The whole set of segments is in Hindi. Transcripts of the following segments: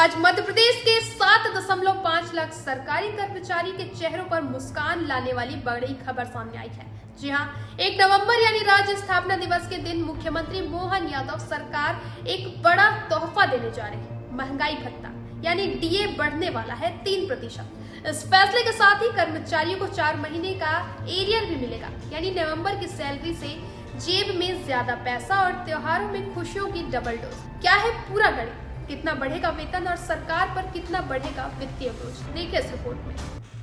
आज मध्य प्रदेश के 7.5 लाख सरकारी कर्मचारी के चेहरों पर मुस्कान लाने वाली बड़ी खबर सामने आई है। जी हां, 1 नवंबर यानी राज्य स्थापना दिवस के दिन मुख्यमंत्री मोहन यादव सरकार एक बड़ा तोहफा देने जा रही है। महंगाई भत्ता यानी डीए बढ़ने वाला है 3%। इस फैसले के साथ ही कर्मचारियों को 4 महीने का एरियर भी मिलेगा, यानी नवंबर की सैलरी से जेब में ज्यादा पैसा और त्योहारों में खुशियों की डबल डोज। क्या है पूरा गणित? कितना बढ़ेगा वेतन और सरकार पर कितना बढ़ेगा वित्तीय बोझ? देखिए इस रिपोर्ट में।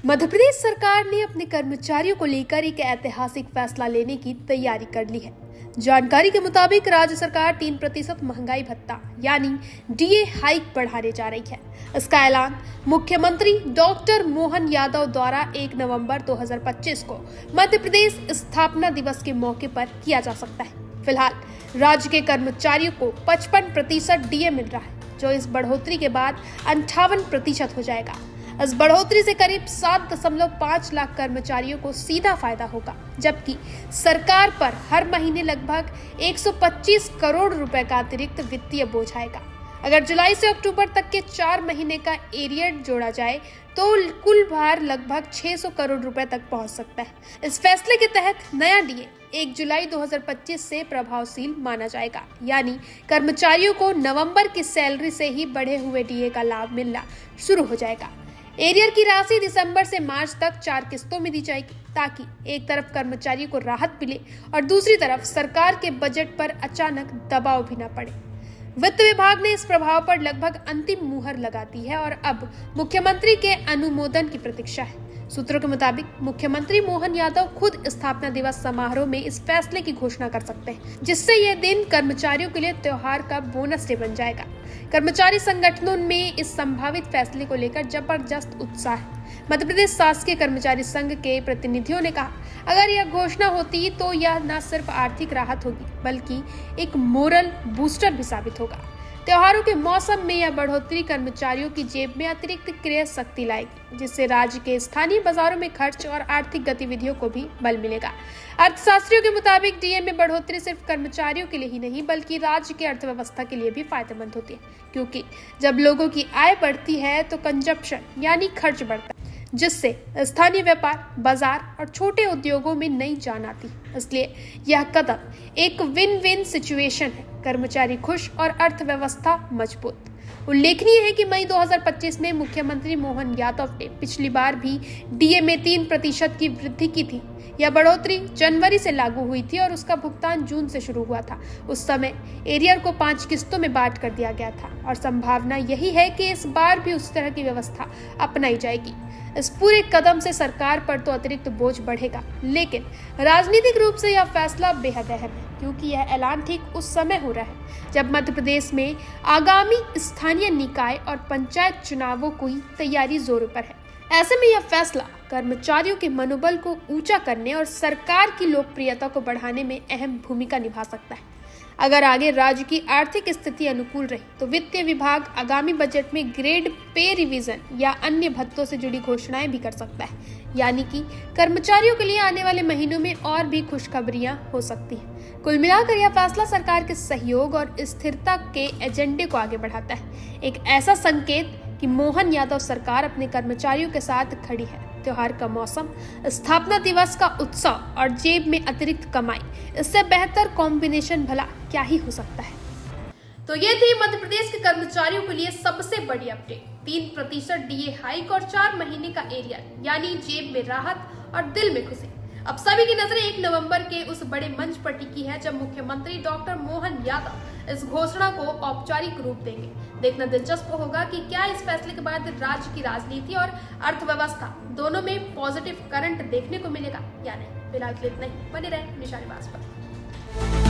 मध्य प्रदेश सरकार ने अपने कर्मचारियों को लेकर एक ऐतिहासिक फैसला लेने की तैयारी कर ली है। जानकारी के मुताबिक राज्य सरकार 3% महंगाई भत्ता यानी डीए हाइक बढ़ाने जा रही है। इसका ऐलान मुख्यमंत्री डॉक्टर मोहन यादव द्वारा 1 नवंबर 2025 को मध्य प्रदेश स्थापना दिवस के मौके पर किया जा सकता है। फिलहाल राज्य के कर्मचारियों को 55% डीए मिल रहा है, जो इस बढ़ोतरी के बाद 58% हो जाएगा। इस बढ़ोतरी से करीब 7.5 लाख कर्मचारियों को सीधा फायदा होगा, जबकि सरकार पर हर महीने लगभग 125 करोड़ रुपए का अतिरिक्त वित्तीय बोझ आएगा। अगर जुलाई से अक्टूबर तक के 4 महीने का एरियर जोड़ा जाए तो कुल भार लगभग 600 करोड़ रुपए तक पहुंच सकता है। इस फैसले के तहत नया डीए 1 जुलाई 2025 से प्रभावशील माना जाएगा, यानी कर्मचारियों को नवंबर की सैलरी से ही बढ़े हुए डीए का लाभ मिलना शुरू हो जाएगा। एरियर की राशि दिसंबर से मार्च तक 4 किस्तों में दी जाएगी, ताकि एक तरफ कर्मचारियों को राहत मिले और दूसरी तरफ सरकार के बजट पर अचानक दबाव भी न पड़े। वित्त विभाग ने इस प्रभाव पर लगभग अंतिम मुहर लगा दी है और अब मुख्यमंत्री के अनुमोदन की प्रतीक्षा है। सूत्रों के मुताबिक मुख्यमंत्री मोहन यादव खुद स्थापना दिवस समारोह में इस फैसले की घोषणा कर सकते हैं, जिससे यह दिन कर्मचारियों के लिए त्योहार का बोनस डे बन जाएगा। कर्मचारी संगठनों में इस संभावित फैसले को लेकर जबरदस्त उत्साह है। मध्य प्रदेश शासकीय कर्मचारी संघ के प्रतिनिधियों ने कहा, अगर यह घोषणा होती तो यह न सिर्फ आर्थिक राहत होगी, बल्कि एक मोरल बूस्टर भी साबित होगा। त्योहारों के मौसम में यह बढ़ोतरी कर्मचारियों की जेब में अतिरिक्त क्रय शक्ति लाएगी, जिससे राज्य के स्थानीय बाजारों में खर्च और आर्थिक गतिविधियों को भी बल मिलेगा। अर्थशास्त्रियों के मुताबिक डीए में बढ़ोतरी सिर्फ कर्मचारियों के लिए ही नहीं, बल्कि राज्य की अर्थव्यवस्था के लिए भी फायदेमंद होती है, क्योंकि जब लोगों की आय बढ़ती है तो कंजप्शन यानी खर्च बढ़ता है, जिससे स्थानीय व्यापार, बाजार और छोटे उद्योगों में नई जान आती है। इसलिए यह कदम एक विन विन सिचुएशन है। कर्मचारी खुश और अर्थव्यवस्था मजबूत। उल्लेखनीय है कि मई 2025 में मुख्यमंत्री मोहन यादव ने पिछली बार भी डीए में 3% की वृद्धि की थी। यह बढ़ोतरी जनवरी से लागू हुई थी और उसका भुगतान जून से शुरू हुआ था। उस समय एरियर को 5 किस्तों में बांट कर दिया गया था और संभावना यही है कि इस बार भी उस तरह की व्यवस्था अपनाई जाएगी। इस पूरे कदम से सरकार पर तो अतिरिक्त बोझ बढ़ेगा, लेकिन राजनीतिक रूप से यह फैसला बेहद अहम है, क्योंकि यह ऐलान ठीक उस समय हो रहा है जब मध्य प्रदेश में आगामी स्थानीय निकाय और पंचायत चुनावों की तैयारी जोरों पर है। ऐसे में यह फैसला कर्मचारियों के मनोबल को ऊंचा करने और सरकार की लोकप्रियता को बढ़ाने में अहम भूमिका निभा सकता है। अगर आगे राज्य की आर्थिक स्थिति अनुकूल रही तो वित्तीय विभाग आगामी बजट में ग्रेड पे रिवीजन या अन्य भत्तों से जुड़ी घोषणाएं भी कर सकता है, यानी कि कर्मचारियों के लिए आने वाले महीनों में और भी खुशखबरियां हो सकती हैं। कुल मिलाकर यह फैसला सरकार के सहयोग और स्थिरता के एजेंडे को आगे बढ़ाता है। एक ऐसा संकेत कि मोहन यादव सरकार अपने कर्मचारियों के साथ खड़ी है। त्योहार का मौसम, स्थापना दिवस का उत्सव और जेब में अतिरिक्त कमाई, इससे बेहतर कॉम्बिनेशन भला क्या ही हो सकता है। तो ये थी मध्य प्रदेश के कर्मचारियों के लिए सबसे बड़ी अपडेट। 3% डीए हाइक और 4 महीने का एरियर, यानी जेब में राहत और दिल में खुशी। अब सभी की नजरें 1 नवंबर के उस बड़े मंच पर टिकी है जब मुख्यमंत्री डॉक्टर मोहन यादव इस घोषणा को औपचारिक रूप देंगे। देखना दिलचस्प होगा कि क्या इस फैसले के बाद राज्य की राजनीति और अर्थव्यवस्था दोनों में पॉजिटिव करंट देखने को मिलेगा या नहीं। फिलहाल इतना ही, बने रहे निशानेबाज पर।